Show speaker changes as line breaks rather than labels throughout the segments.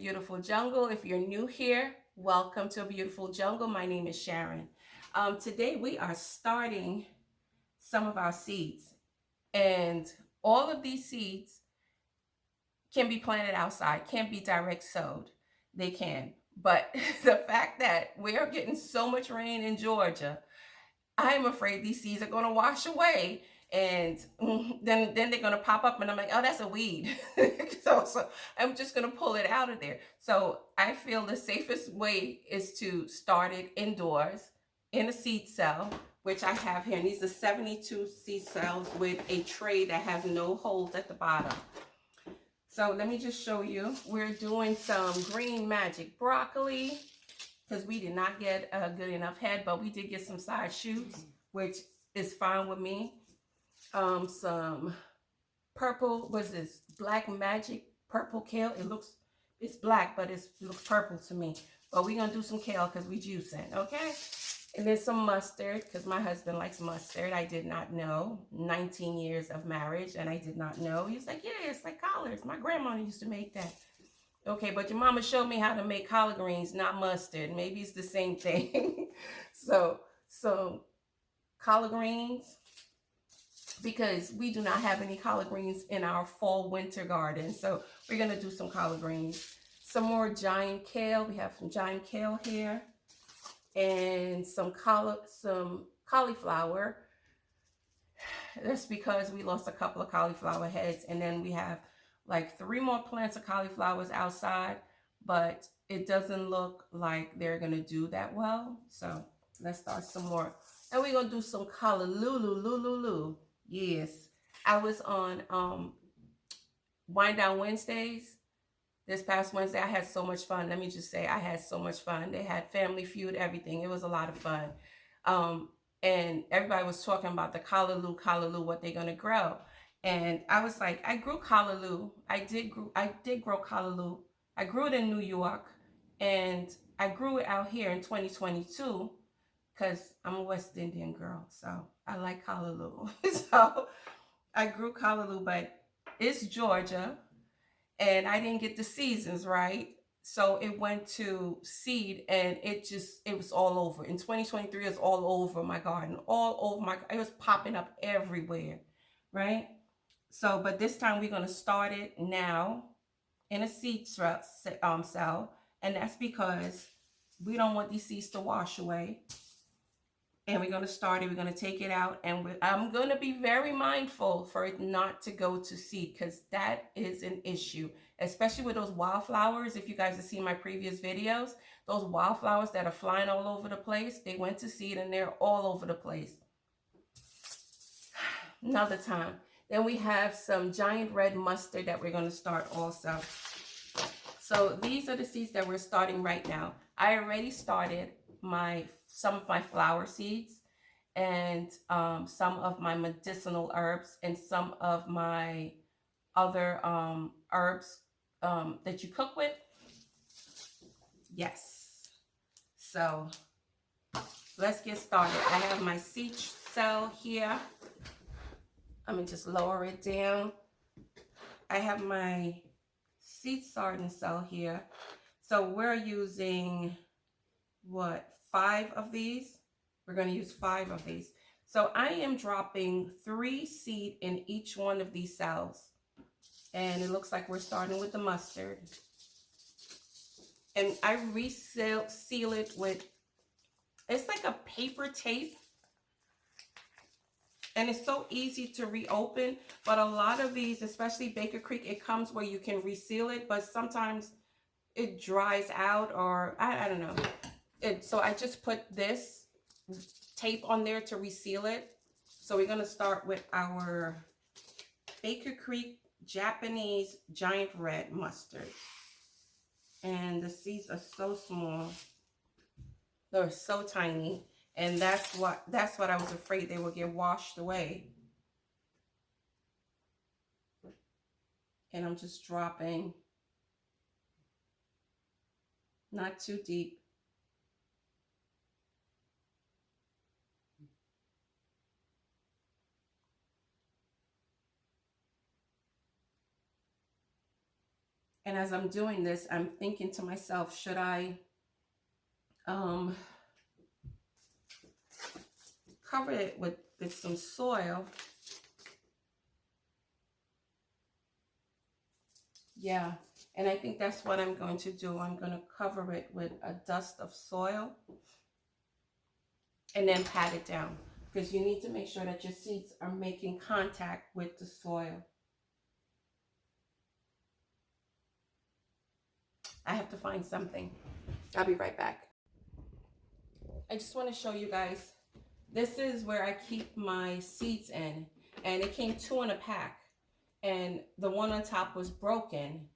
Beautiful Jungle. If you're new here, welcome to A Beautiful Jungle. My name is Sharon. Today we are starting some of our seeds, and all of these seeds can be planted outside, can't be direct sowed. They can. But the fact that we are getting so much rain in Georgia, I'm afraid these seeds are going to wash away, and then they're going to pop up, and I'm like, oh, that's a weed. So I'm just going to pull it out of there. So I feel the safest way is to start it indoors in a seed cell, which I have here. And these are 72 seed cells with a tray that has no holes at the bottom. So let me just show you. We're doing some green magic broccoli, because we did not get a good enough head, but we did get some side shoots, which is fine with me. Some purple, what's this? Black magic purple kale. It's black, but it looks purple to me. But we're gonna do some kale because we juicing, okay? And then some mustard, because my husband likes mustard. I did not know. 19 years of marriage, and I did not know. He was like, yeah, it's like collards. My grandma used to make that. Okay, but your mama showed me how to make collard greens, not mustard. Maybe it's the same thing. So collard greens, because we do not have any collard greens in our fall winter garden. So we're gonna do some collard greens. Some more giant kale. We have some giant kale here, and some cauliflower. That's because we lost a couple of cauliflower heads, and then we have like 3 more plants of cauliflowers outside, but it doesn't look like they're gonna do that well. So let's start some more. And we're gonna do some callaloo. Yes. I was on Wind Down Wednesdays. This past Wednesday, I had so much fun. Let me just say, I had so much fun. They had Family Feud, everything. It was a lot of fun. And everybody was talking about the callaloo, what they're gonna grow. And I was like, I grew callaloo. I did grow callaloo. I grew it in New York, and I grew it out here in 2022 because I'm a West Indian girl, so I like callaloo. So I grew callaloo, but it's Georgia, and I didn't get the seasons right. So it went to seed, and it was all over. In 2023, it was all over my garden, it was popping up everywhere, right? So, but this time we're going to start it now in a seed cell, and that's because we don't want these seeds to wash away. And we're going to start it. We're going to take it out, and I'm going to be very mindful for it not to go to seed, because that is an issue, especially with those wildflowers. If you guys have seen my previous videos, those wildflowers that are flying all over the place, they went to seed and they're all over the place. Another time. Then we have some giant red mustard that we're going to start also. So these are the seeds that we're starting right now. I already started some of my flower seeds, and some of my medicinal herbs, and some of my other herbs that you cook with. Yes. So let's get started. I have my seed cell here. Let me just lower it down. I have my seed starting cell here. So we're using, 5 of these? We're going to use 5 of these. So I am dropping 3 seed in each one of these cells. And it looks like we're starting with the mustard. And I seal it with, it's like a paper tape. And it's so easy to reopen, but a lot of these, especially Baker Creek, it comes where you can reseal it, but sometimes it dries out, or I don't know. So I just put this tape on there to reseal it. So we're gonna start with our Baker Creek Japanese giant red mustard. And the seeds are so small. They're so tiny. And that's what I was afraid they would get washed away. And I'm just dropping, not too deep. And as I'm doing this, I'm thinking to myself, should I cover it with some soil? Yeah, and I think that's what I'm going to do. I'm going to cover it with a dust of soil and then pat it down, because you need to make sure that your seeds are making contact with the soil. I have to find something. I'll be right back. I just want to show you guys, this is where I keep my seeds in, and it came 2 in a pack, and the one on top was broken.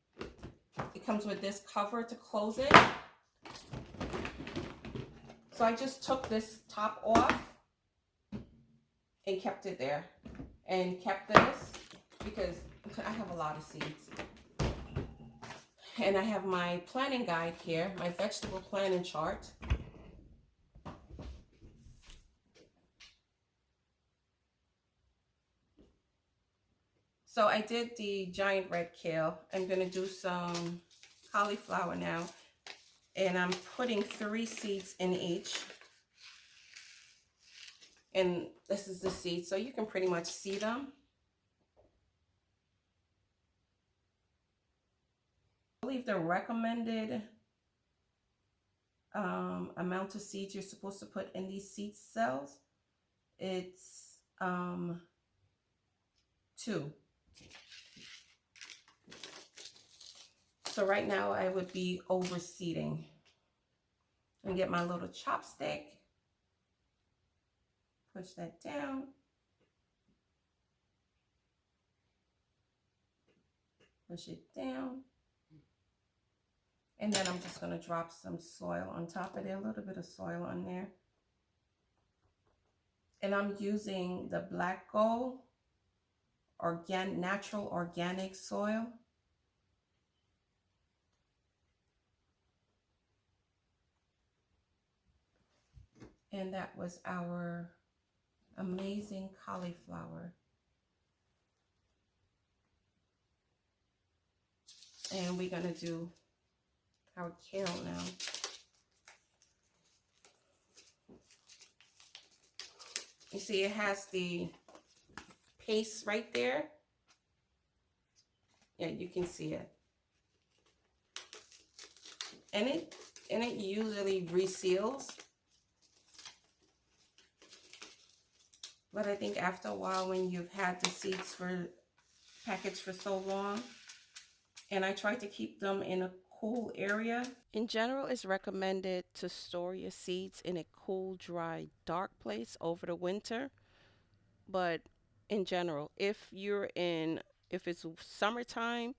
It comes with this cover to close it. So I just took this top off and kept it there, and kept this because I have a lot of seeds. And I have my planting guide here, my vegetable planting chart. So I did the giant red kale. I'm going to do some cauliflower now. And I'm putting 3 seeds in each. And this is the seed, so you can pretty much see them. I believe the recommended amount of seeds you're supposed to put in these seed cells, it's 2. So right now I would be overseeding. And get my little chopstick, push that down, push it down, and then I'm just going to drop some soil on top of there, a little bit of soil on there. And I'm using the Black Gold natural organic soil. And that was our amazing cauliflower. And we're going to do our kale now. You see it has the paste right there. Yeah, you can see it. And it usually reseals. But I think after a while, when you've had the seeds packaged for so long, and I try to keep them in a cool area. In general, it's recommended to store your seeds in a cool, dry, dark place over the winter. But in general, if it's summertime,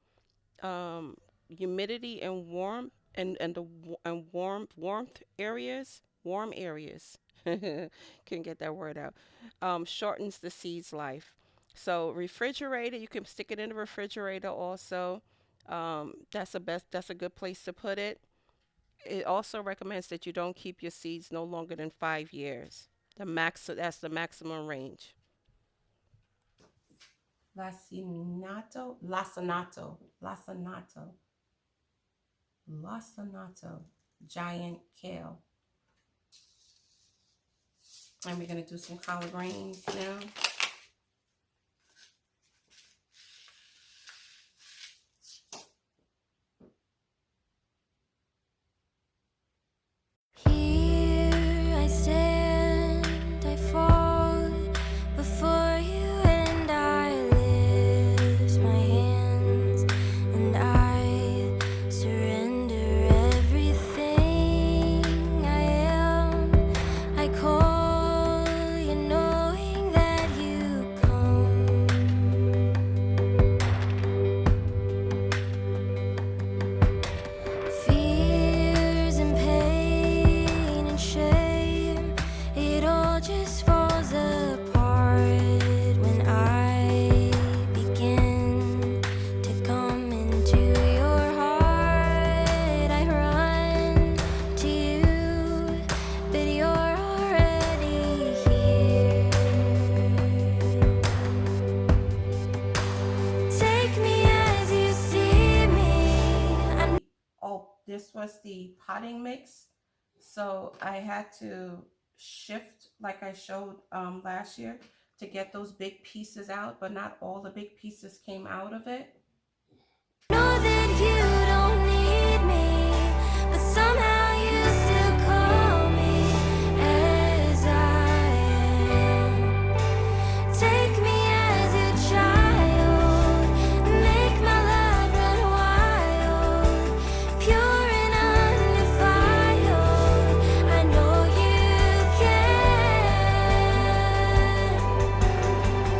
humidity and warm warm areas can't get that word out, shortens the seed's life. So refrigerator, you can stick it in the refrigerator also. That's a good place to put it. It also recommends that you don't keep your seeds no longer than 5 years. That's the maximum range. Lacinato, giant kale. And we're going to do some collard greens now.
Here I stand, I fall before you, and I lift my hands, and I surrender everything I am. I call you knowing that you
was the potting mix. So I had to shift like I showed last year to get those big pieces out, but not all the big pieces came out of it.
Know that you don't need me, but somehow you still call me as I am. Take me as your child, make my love run wild, pure and undefiled. I know you can.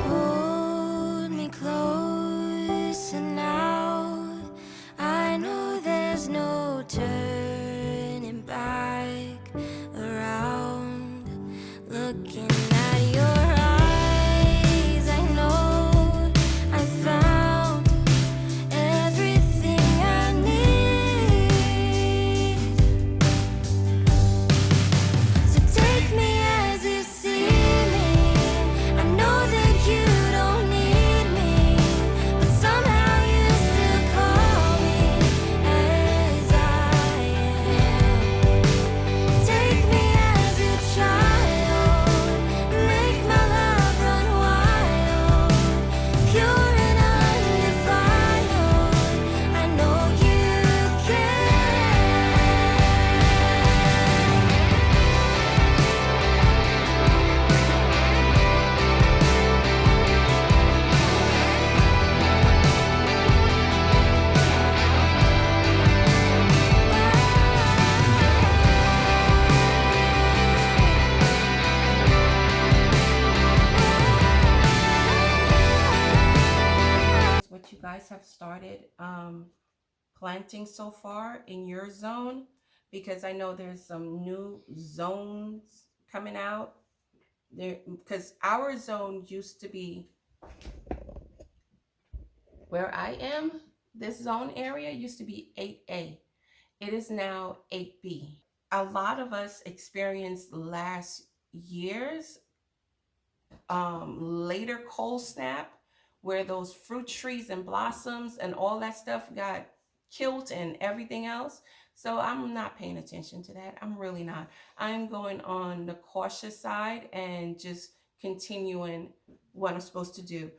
Hold me closer now. I know there's no turning back around. Looking at your eyes, I know I found everything I need. So take me as you see me. I know that you don't need me, but somehow you still call me as I am. Take me as your child, make my love run wild, pure and undefiled. I know you can.
What you guys have started planting so far in your zone, because I know there's some new zones coming out there, because our zone used to be where I am. This zone area used to be 8A. It is now 8B. A lot of us experienced last year's later cold snap, where those fruit trees and blossoms and all that stuff got killed and everything else. So I'm not paying attention to that. I'm really not. I'm going on the cautious side and just continuing what I'm supposed to do.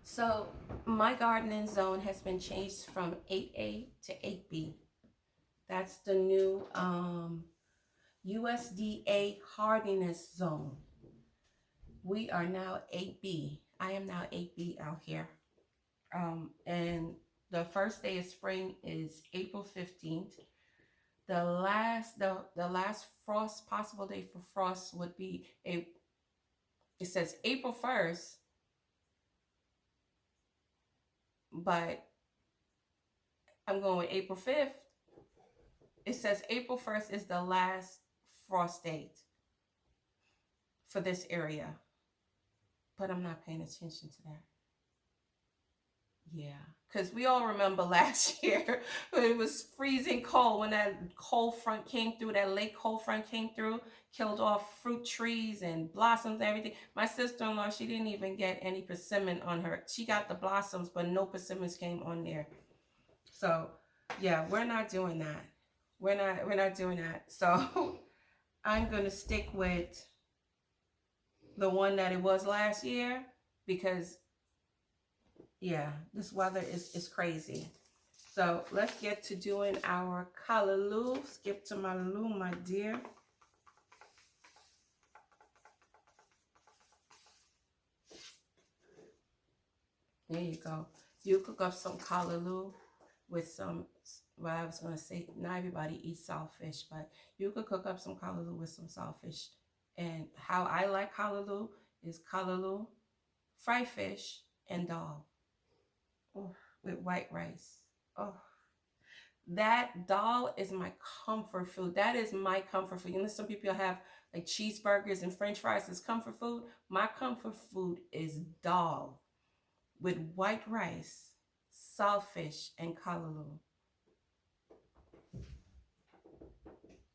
So my gardening zone has been changed from 8A to 8B. That's the new USDA hardiness zone. We are now 8B. I am now 8B out here. And the first day of spring is April 15th. The last frost, possible day for frost would be it says April 1st, but I'm going with April 5th. It says April 1st is the last frost date for this area, but I'm not paying attention to that. Yeah, because we all remember last year when it was freezing cold, when that cold front came through, that late cold front came through, killed off fruit trees and blossoms and everything. My sister-in-law, she didn't even get any persimmon on her. She got the blossoms, but no persimmons came on there. So yeah, we're not doing that. We're not doing that. So I'm gonna stick with the one that it was last year, because yeah, this weather is crazy. So let's get to doing our callaloo. Skip to my loo, my dear. There you go. You cook up some callaloo with some, well, I was going to say, not everybody eats saltfish, but you could cook up some callaloo with some saltfish. And how I like callaloo is callaloo, fried fish, and dal. Oh, with white rice. Oh, that dal is my comfort food. That is my comfort food. You know, some people have like cheeseburgers and french fries as comfort food. My comfort food is dal with white rice, saltfish, and callaloo.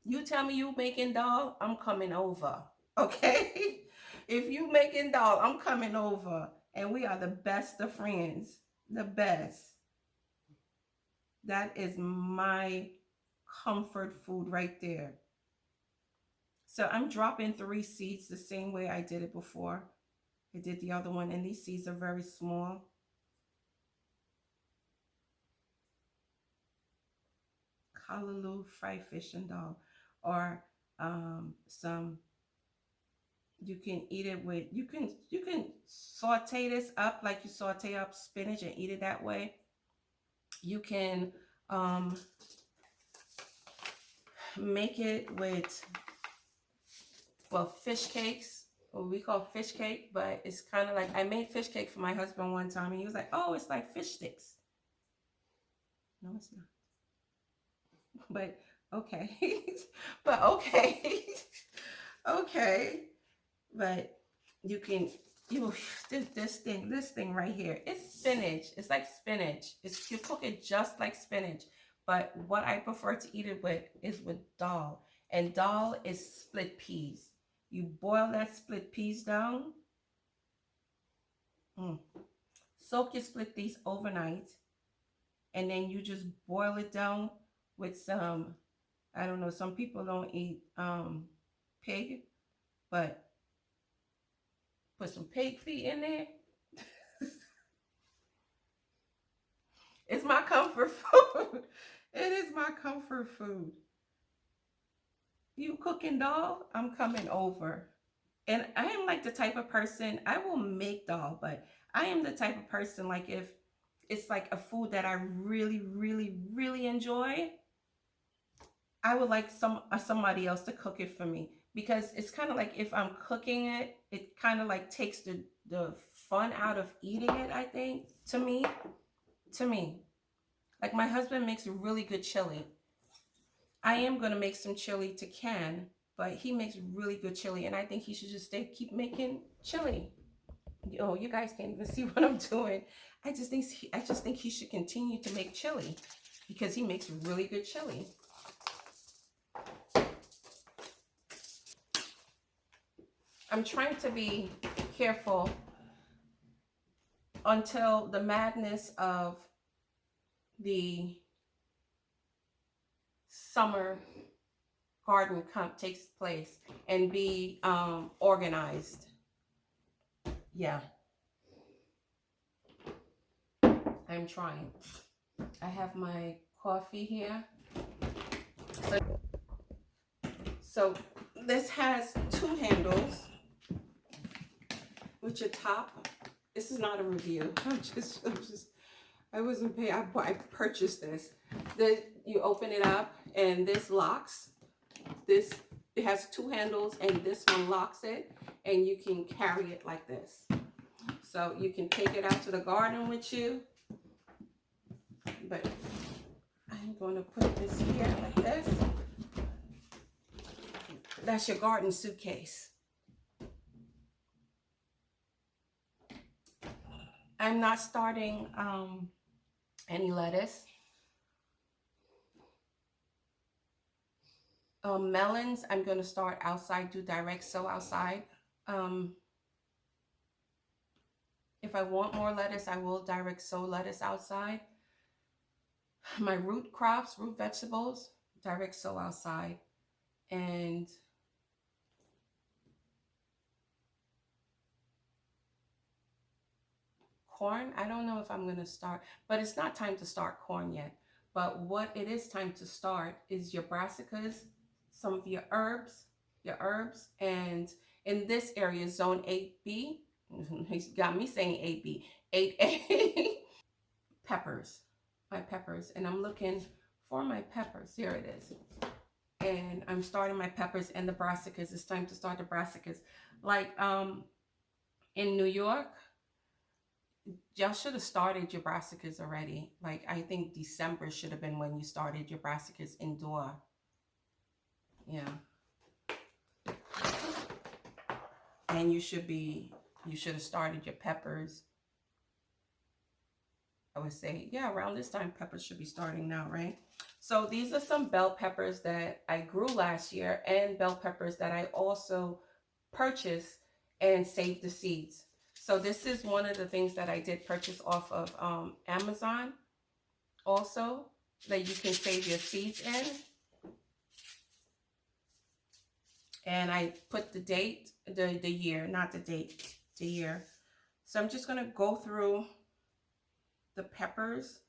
You tell me you making dal, I'm coming over. Okay? If you making dal, I'm coming over. And we are the best of friends. The best. That is my comfort food right there. So I'm dropping 3 seeds the same way I did it before. I did the other one, and these seeds are very small. Callaloo fried fish and dal, or some. You can eat it with. You can saute this up like you saute up spinach and eat it that way. You can um, make it with, well, fish cakes, what we call fish cake, but it's kind of like, I made fish cake for my husband one time, and he was like, oh, it's like fish sticks. No, it's not. But okay. But okay. Okay. But you can, you this thing right here, it's spinach. It's like spinach. It's, you cook it just like spinach. But what I prefer to eat it with is with dal. And dal is split peas. You boil that split peas down. Soak your split peas overnight. And then you just boil it down with some, I don't know, some people don't eat pig, but put some pig feet in there. It's my comfort food. It is my comfort food. You cooking dal, I'm coming over. And I am like the type of person, I will make dal, but I am the type of person, like, if it's like a food that I really, really, really enjoy, I would like somebody else to cook it for me, because it's kind of like, if I'm cooking it, it kind of like takes the fun out of eating it, I think, to me. Like, my husband makes a really good chili. I am going to make some chili to can, but he makes really good chili, and I think he should just keep making chili. Oh, you guys can't even see what I'm doing. I just think he should continue to make chili, because he makes really good chili. I'm trying to be careful until the madness of the summer garden takes place and be organized. Yeah, I'm trying. I have my coffee here. So this has 2 handles, with your top. This is not a review. I wasn't paying. I purchased this. Then you open it up, and this locks. It has 2 handles, and this one locks it, and you can carry it like this. So you can take it out to the garden with you. But I'm going to put this here like this. That's your garden suitcase. I'm not starting any lettuce. Melons, I'm going to start outside, do direct sow outside. If I want more lettuce, I will direct sow lettuce outside. My root crops, root vegetables, direct sow outside. And corn, I don't know if I'm going to start, but it's not time to start corn yet. But what it is time to start is your brassicas, some of your herbs, and in this area, zone 8B, he's got me saying 8B, 8A, peppers, my peppers, and I'm looking for my peppers. Here it is. And I'm starting my peppers and the brassicas. It's time to start the brassicas. Like in New York, y'all should have started your brassicas already. Like, I think December should have been when you started your brassicas indoor. Yeah. And you should have started your peppers. I would say, yeah, around this time, peppers should be starting now, right? So these are some bell peppers that I grew last year, and bell peppers that I also purchased and saved the seeds. So this is one of the things that I did purchase off of Amazon also. that you can save your seeds in. And I put the date, the year, not the date, the year. So I'm just going to go through the peppers,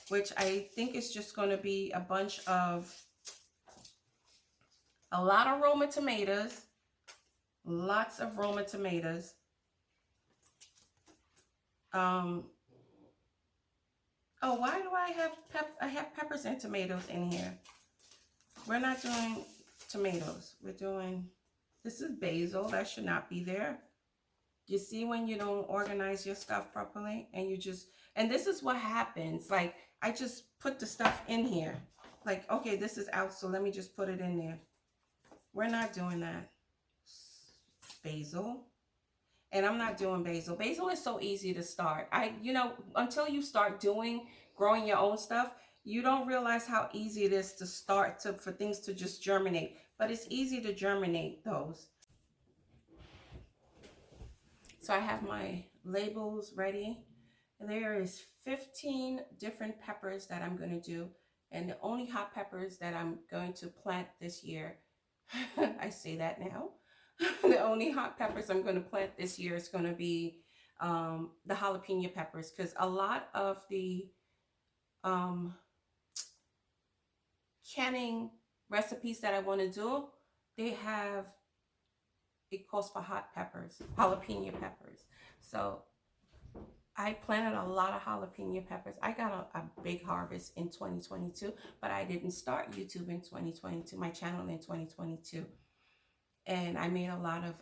which I think is just going to be a bunch of, a lot of Roma tomatoes, lots of Roma tomatoes. Oh, why do I have peppers and tomatoes in here? We're not doing tomatoes. We're doing, this is basil. That should not be there. You see when you don't organize your stuff properly and you just, and this is what happens. Like, I just put the stuff in here. Like, okay, this is out, so let me just put it in there. We're not doing that. Basil. And I'm not doing basil. Basil is so easy to start. You know, until you start growing your own stuff, you don't realize how easy it is to start for things to just germinate. But it's easy to germinate those. So I have my labels ready. And there is 15 different peppers that I'm going to do. And the only hot peppers that I'm going to plant this year, I say that now. The only hot peppers I'm going to plant this year is going to be the jalapeno peppers, because a lot of the canning recipes that I want to do, they have, it calls for hot peppers, jalapeno peppers. So I planted a lot of jalapeno peppers. I got a big harvest in 2022, but I didn't start YouTube in 2022, my channel in 2022. And I made a lot of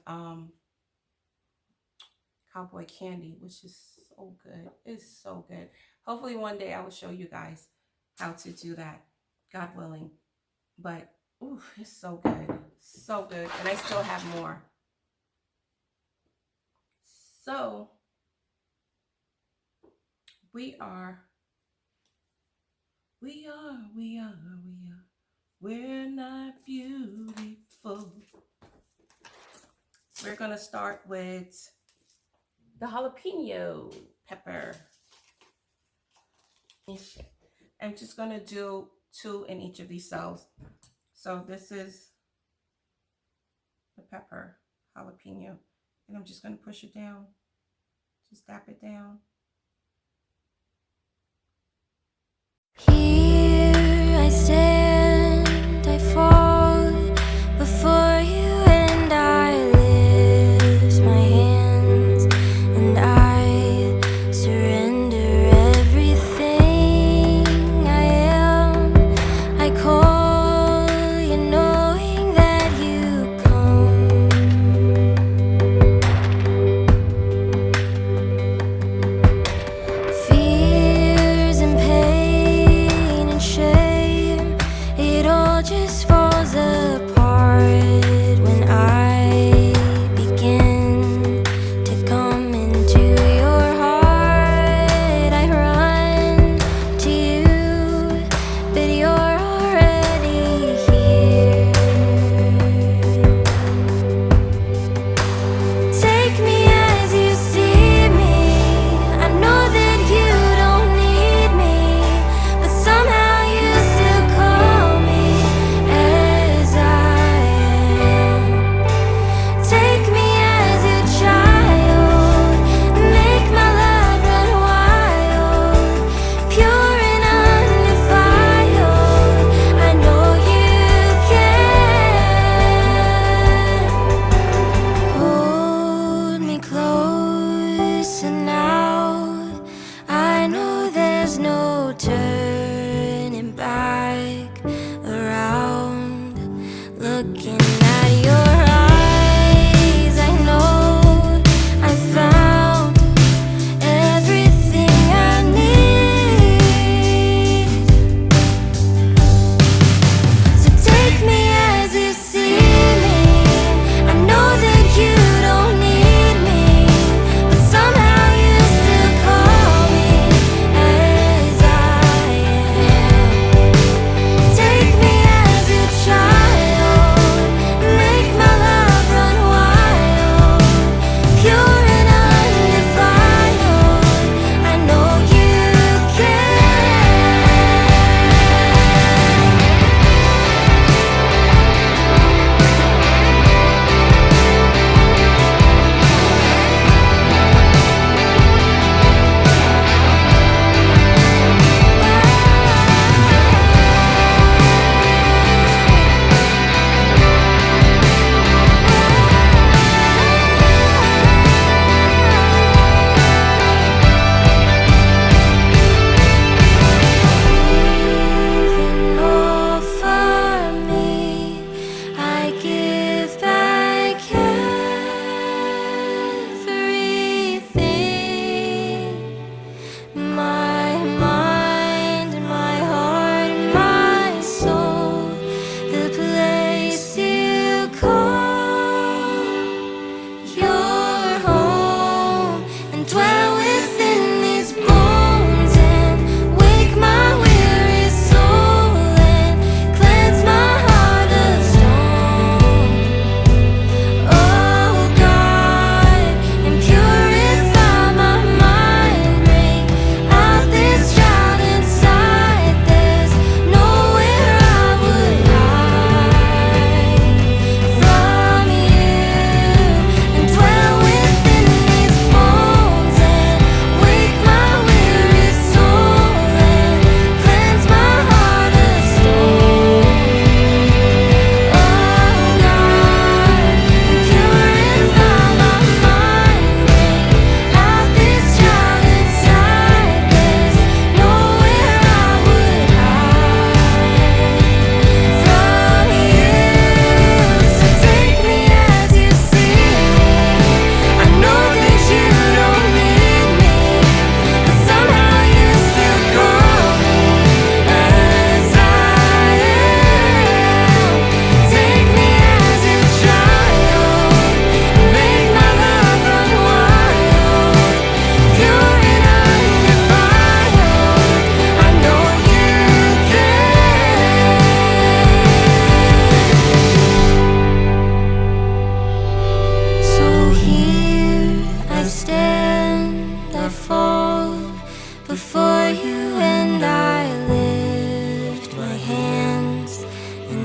cowboy candy, which is so good. It's so good. Hopefully one day I will show you guys how to do that, God willing. But ooh, it's so good. So good. And I still have more. So we're not beautiful. We're gonna start with the jalapeno pepper. I'm just gonna do 2 in each of these cells. So this is the pepper, jalapeno, and I'm just gonna push it down. Just dap it down.
Here I stand, I fall before you, and I lift my hands, and I surrender everything I am. I call you, knowing that you come. Fears and pain and shame, it all just falls apart when I begin to come into your heart. I run to you, but you're already here. Take me as you see me. I know that you don't need me, but somehow you still call me.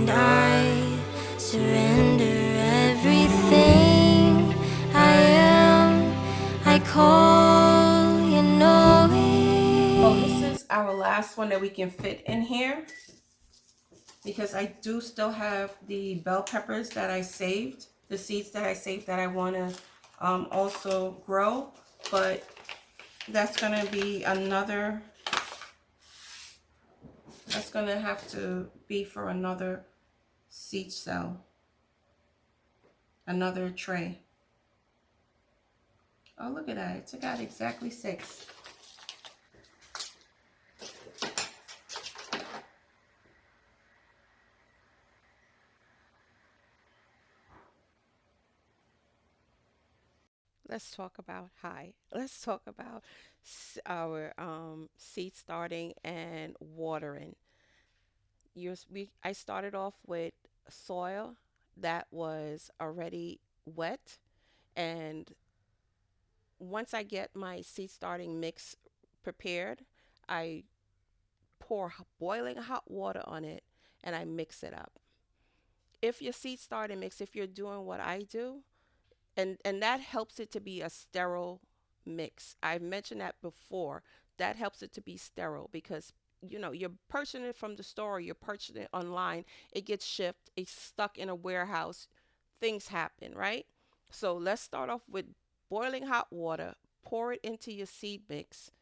and I surrender everything I am. I call you know it.
Oh, this is our last one that we can fit in here, because I do still have the bell peppers that I saved, the seeds that I saved that I want to also grow, but that's going to be another, that's going to have to be for another seed cell, another tray. Oh, look at that. It took out exactly 6. Let's talk about Let's talk about our seed starting and watering. I started off with soil that was already wet, and once I get my seed starting mix prepared, I pour boiling hot water on it and I mix it up. If your seed starting mix, if you're doing what I do, and that helps it to be a sterile mix. I've mentioned that before. That helps it to be sterile, because you're purchasing it from the store, you're purchasing it online, it gets shipped, it's stuck in a warehouse, things happen, right? So let's start off with boiling hot water. Pour it into your seed mix,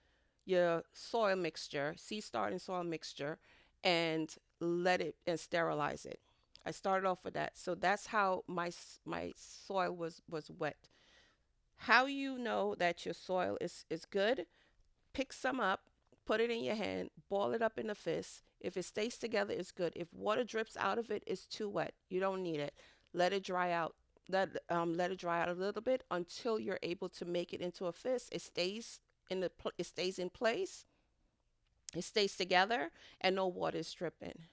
your soil mixture, seed starting soil mixture, and let it and sterilize it. I started off with that. So that's how my soil was wet. How you know that your soil is good? Pick some up, put it in your hand, ball it up in a fist. If it stays together, it's good. If water drips out of it, it's too wet. You don't need it. Let it dry out. Let it dry out a little bit until you're able to make it into a fist. It stays in place. It stays together, and no water is dripping.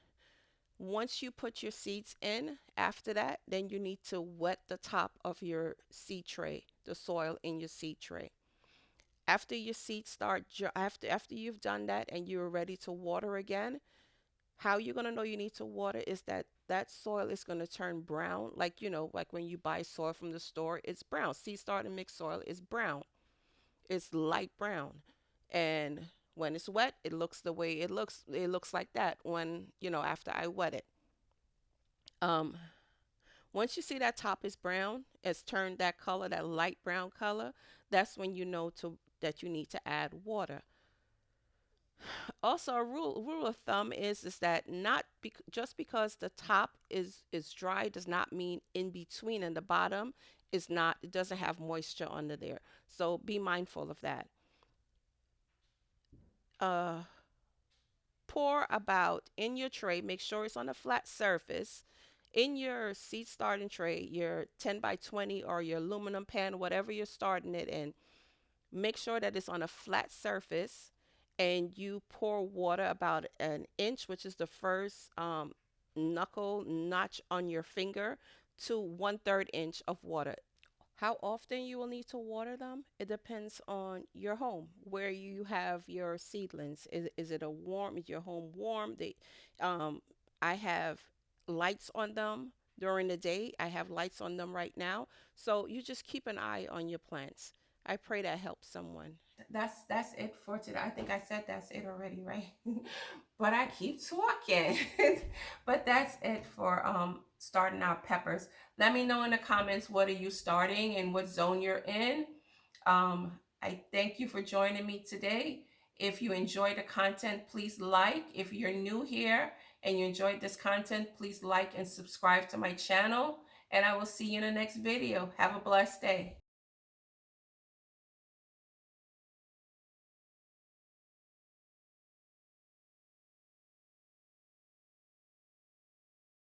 Once you put your seeds in, after that, then you need to wet the top of your seed tray, the soil in your seed tray. After your seeds after you've done that and you're ready to water again, how you're going to know you need to water is that soil is going to turn brown, like like when you buy soil from the store, it's brown. Seed starting mixed soil is brown. It's light brown. And when it's wet, it looks the way it looks. It looks like that when, after I wet it. Um, Once you see that top is brown, it's turned that color, that light brown color, that's when you know that you need to add water. Also, a rule of thumb is that not just because the top is dry does not mean in between and the bottom is not, it doesn't have moisture under there. So be mindful of that. Uh, Pour about in your tray, make sure it's on a flat surface. In your seed starting tray, your 10 by 20 or your aluminum pan, whatever you're starting it in, make sure that it's on a flat surface, and you pour water about an inch, which is the first knuckle notch on your finger, to 1/3 inch of water. How often you will need to water them? It depends on your home, where you have your seedlings. Is it a warm? Is your home warm? I have lights on them during the day. I have lights on them right now. So you just keep an eye on your plants. I pray that helps someone. That's it for today. I think I said that's it already, right? But I keep talking. But that's it for starting our peppers. Let me know in the comments, what are you starting and what zone you're in. I thank you for joining me today. If you enjoyed the content, please like. If you're new here and you enjoyed this content, please like and subscribe to my channel. And I will see you in the next video. Have a blessed day.